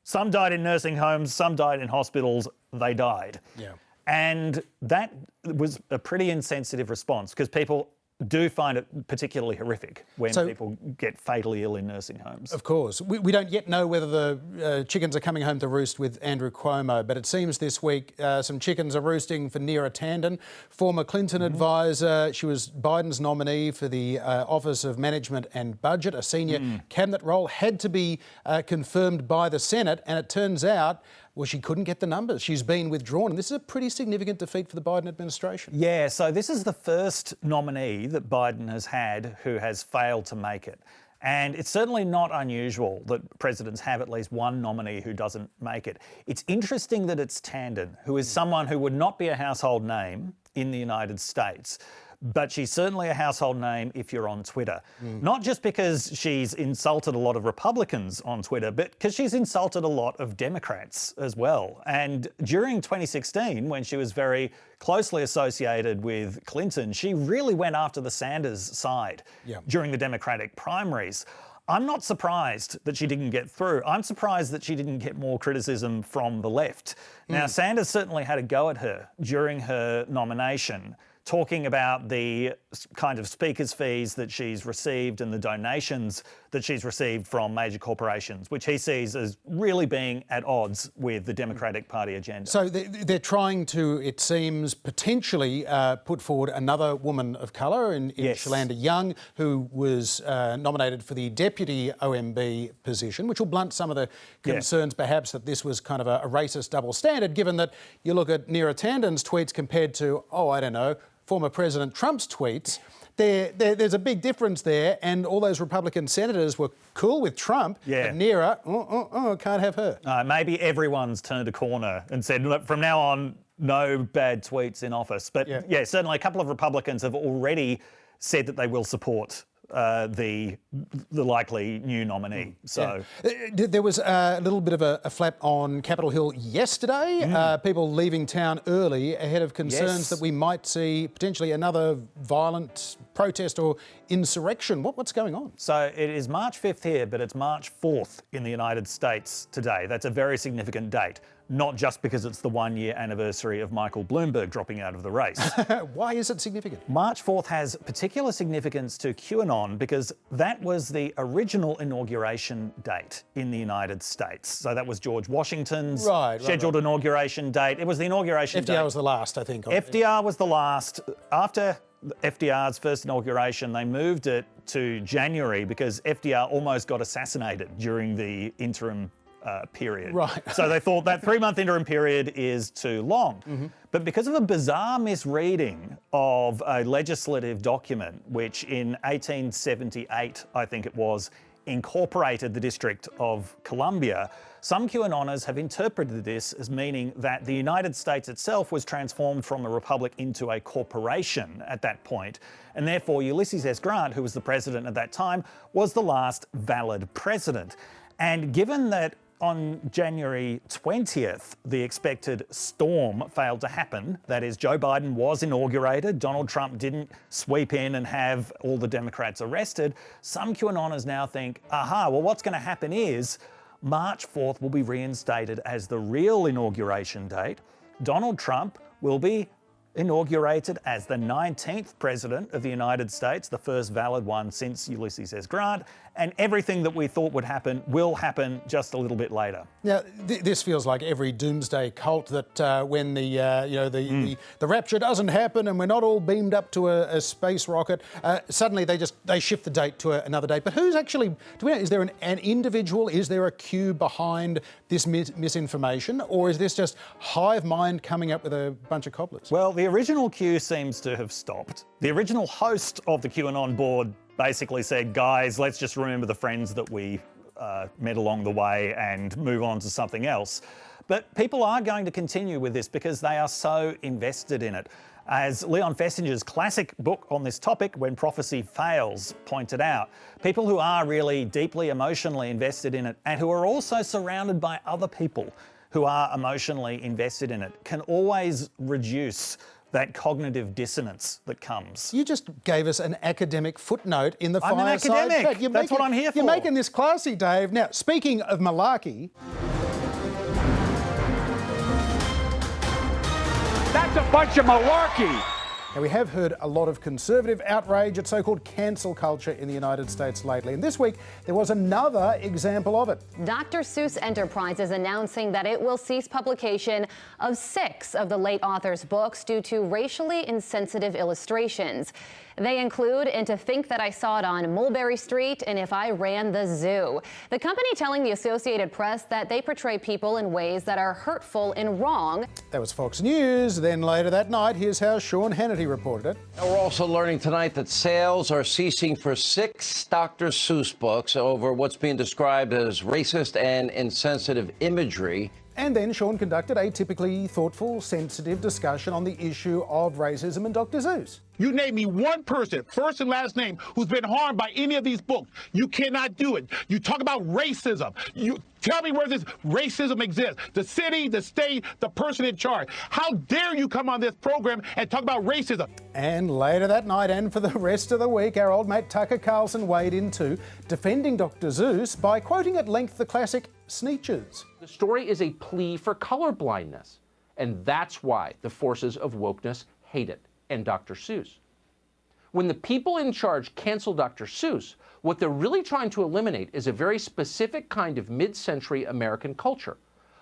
some died in nursing homes, some died in hospitals, they died. Yeah. And that was a pretty insensitive response because people do find it particularly horrific when people get fatally ill in nursing homes. Of course. We don't yet know whether the chickens are coming home to roost with Andrew Cuomo, but it seems this week some chickens are roosting for Neera Tanden, former Clinton advisor. She was Biden's nominee for the Office of Management and Budget, a senior cabinet role, had to be confirmed by the Senate, and it turns out, well, she couldn't get the numbers. She's been withdrawn, and this is a pretty significant defeat for the Biden administration. Yeah, so this is the first nominee that Biden has had who has failed to make it. And it's certainly not unusual that presidents have at least one nominee who doesn't make it. It's interesting that it's Tanden, who is someone who would not be a household name in the United States. But she's certainly a household name if you're on Twitter. Not just because she's insulted a lot of Republicans on Twitter, but because she's insulted a lot of Democrats as well. And during 2016, when she was very closely associated with Clinton, she really went after the Sanders side during the Democratic primaries. I'm not surprised that she didn't get through. I'm surprised that she didn't get more criticism from the left. Now, Sanders certainly had a go at her during her nomination, talking about the kind of speaker's fees that she's received and the donations that she's received from major corporations, which he sees as really being at odds with the Democratic Party agenda. So they're trying to, it seems, potentially put forward another woman of colour in Shalanda Young, who was nominated for the deputy OMB position, which will blunt some of the concerns perhaps that this was kind of a racist double standard, given that you look at Neera Tanden's tweets compared to, I don't know, former President Trump's tweets. There's a big difference there, and all those Republican senators were cool with Trump, but Neera, can't have her. Maybe everyone's turned a corner and said, look, from now on, no bad tweets in office. But yeah, certainly a couple of Republicans have already said that they will support the likely new nominee. So there was a little bit of a flap on Capitol Hill yesterday. People leaving town early ahead of concerns that we might see potentially another violent protest or insurrection. What's going on? So it is March 5th here, but it's March 4th in the United States today. That's a very significant date. Not just because it's the 1-year anniversary of Michael Bloomberg dropping out of the race. Why is it significant? March 4th has particular significance to QAnon because that was the original inauguration date in the United States. So that was George Washington's scheduled inauguration date. It was the inauguration date. FDR was the last, I think. FDR was the last. After FDR's first inauguration, they moved it to January because FDR almost got assassinated during the interim period. So they thought that 3-month interim period is too long. But because of a bizarre misreading of a legislative document, which in 1878, I think it was, incorporated the District of Columbia, some QAnoners have interpreted this as meaning that the United States itself was transformed from a republic into a corporation at that point, and therefore Ulysses S. Grant, who was the president at that time, was the last valid president. And given that on January 20th, the expected storm failed to happen. That is, Joe Biden was inaugurated. Donald Trump didn't sweep in and have all the Democrats arrested. Some QAnoners now think, well, what's going to happen is March 4th will be reinstated as the real inauguration date. Donald Trump will be inaugurated as the 19th President of the United States, the first valid one since Ulysses S. Grant, and everything that we thought would happen will happen just a little bit later. Now, this feels like every doomsday cult that when the rapture doesn't happen and we're not all beamed up to a space rocket, suddenly they shift the date to another date. But who's actually, do we know, is there an individual, is there a cue behind this misinformation, or is this just hive mind coming up with a bunch of cobblers? Well, the original cue seems to have stopped. The original host of the QAnon board basically said, guys, let's just remember the friends that we met along the way and move on to something else. But people are going to continue with this because they are so invested in it. As Leon Fessinger's classic book on this topic, When Prophecy Fails, pointed out, people who are really deeply emotionally invested in it and who are also surrounded by other people who are emotionally invested in it can always reduce that cognitive dissonance that comes. You just gave us an academic footnote in the I'm Fireside. an academic. That's what I'm here for. You're making this classy, Dave. Now, speaking of malarkey... That's a bunch of malarkey. Now, we have heard a lot of conservative outrage at so-called cancel culture in the United States lately, and this week there was another example of it. Dr. Seuss Enterprises announcing that it will cease publication of 6 of the late author's books due to racially insensitive illustrations. They include And to Think That I Saw It on Mulberry Street and If I Ran the Zoo. The company telling the Associated Press that they portray people in ways that are hurtful and wrong. That was Fox News. Then later that night, here's how Sean Hannity reported it. We're also learning tonight that sales are ceasing for 6 Dr. Seuss books over what's being described as racist and insensitive imagery. And then Sean conducted a typically thoughtful, sensitive discussion on the issue of racism and Dr. Seuss. You name me one person, first and last name, who's been harmed by any of these books. You cannot do it. You talk about racism. You tell me where this racism exists. The city, the state, the person in charge. How dare you come on this program and talk about racism? And later that night and for the rest of the week, our old mate Tucker Carlson weighed in too, defending Dr. Seuss by quoting at length the classic Sneetches. The story is a plea for colorblindness, and that's why the forces of wokeness hate it and Dr. Seuss. When the people in charge cancel Dr. Seuss, what they're really trying to eliminate is a very specific kind of mid-century American culture,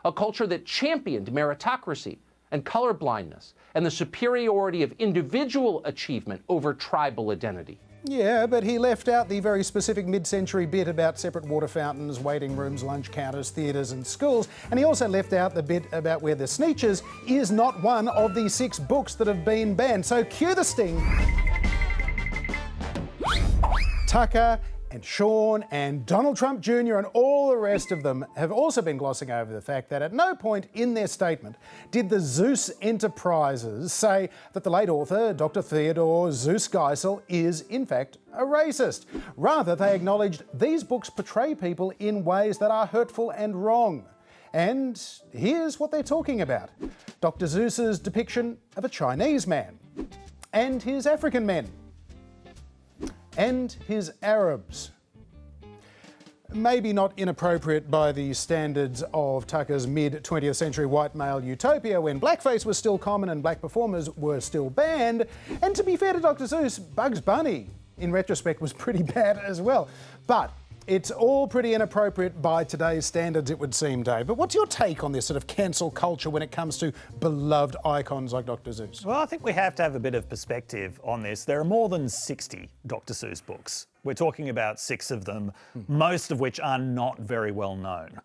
a culture that championed meritocracy and colorblindness and the superiority of individual achievement over tribal identity. Yeah, but he left out the very specific mid-century bit about separate water fountains, waiting rooms, lunch counters, theatres and schools. And he also left out the bit about where the Sneetches is not one of the 6 books that have been banned. So cue the sting. Tucker and Sean and Donald Trump Jr. and all the rest of them have also been glossing over the fact that at no point in their statement did the Seuss Enterprises say that the late author, Dr. Theodore Seuss Geisel, is in fact a racist. Rather, they acknowledged these books portray people in ways that are hurtful and wrong. And here's what they're talking about. Dr. Seuss's depiction of a Chinese man and his African men and his Arabs. Maybe not inappropriate by the standards of Tucker's mid-20th century white male utopia when blackface was still common and black performers were still banned. And to be fair to Dr. Seuss, Bugs Bunny, in retrospect, was pretty bad as well. But it's all pretty inappropriate by today's standards, it would seem, Dave. But what's your take on this sort of cancel culture when it comes to beloved icons like Dr. Seuss? Well, I think we have to have a bit of perspective on this. There are more than 60 Dr. Seuss books. We're talking about 6 of them, most of which are not very well known.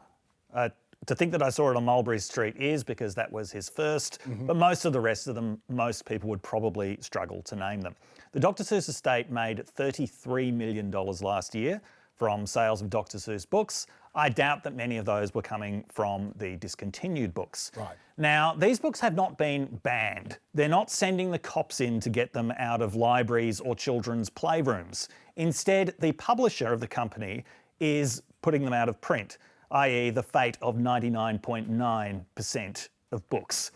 To think that I Saw It on Mulberry Street is because that was his first, but most of the rest of them, most people would probably struggle to name them. The Dr. Seuss estate made $33 million last year from sales of Dr. Seuss books. I doubt that many of those were coming from the discontinued books. Right. Now, these books have not been banned. They're not sending the cops in to get them out of libraries or children's playrooms. Instead, the publisher of the company is putting them out of print, i.e. the fate of 99.9% of books.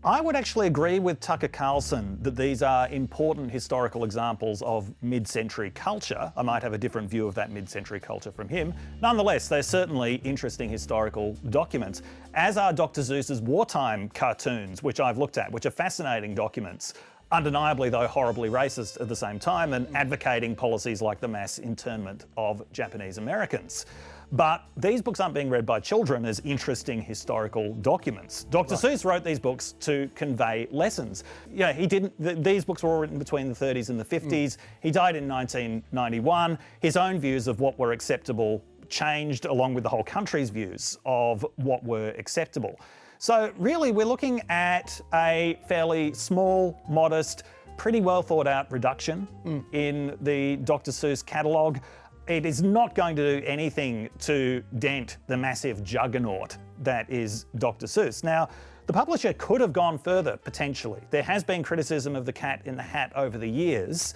I would actually agree with Tucker Carlson that these are important historical examples of mid-century culture. I might have a different view of that mid-century culture from him. Nonetheless, they're certainly interesting historical documents, as are Dr. Seuss's wartime cartoons, which I've looked at, which are fascinating documents, undeniably though horribly racist at the same time, and advocating policies like the mass internment of Japanese Americans. But these books aren't being read by children as interesting historical documents. Dr. Seuss wrote these books to convey lessons. Yeah, he didn't. These books were all written between the 30s and the 50s. He died in 1991. His own views of what were acceptable changed along with the whole country's views of what were acceptable. So really, we're looking at a fairly small, modest, pretty well thought out reduction in the Dr. Seuss catalogue. It is not going to do anything to dent the massive juggernaut that is Dr. Seuss. Now, the publisher could have gone further, potentially. There has been criticism of The Cat in the Hat over the years,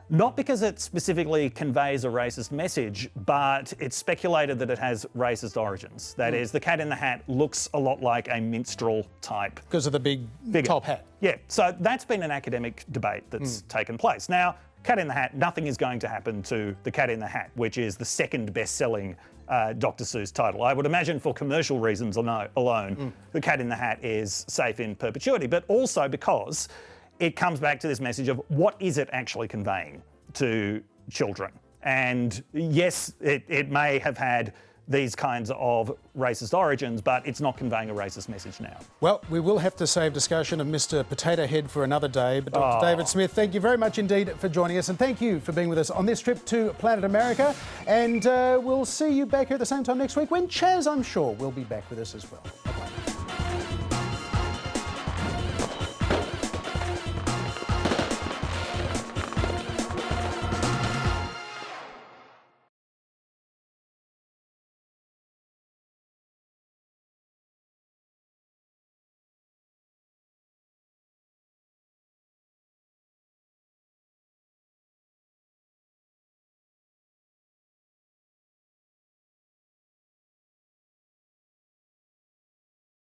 not because it specifically conveys a racist message, but it's speculated that it has racist origins. That is, The Cat in the Hat looks a lot like a minstrel type. Because of the big top hat. Yeah, so that's been an academic debate that's taken place. Now, Cat in the Hat, nothing is going to happen to The Cat in the Hat, which is the second best-selling Dr. Seuss title. I would imagine for commercial reasons alone, The Cat in the Hat is safe in perpetuity, but also because it comes back to this message of what is it actually conveying to children? And yes, it may have had these kinds of racist origins, but it's not conveying a racist message now. Well, we will have to save discussion of Mr. Potato Head for another day, but Dr. David Smith, thank you very much indeed for joining us, and thank you for being with us on this trip to Planet America, and we'll see you back here at the same time next week when Chaz, I'm sure, will be back with us as well. Bye-bye.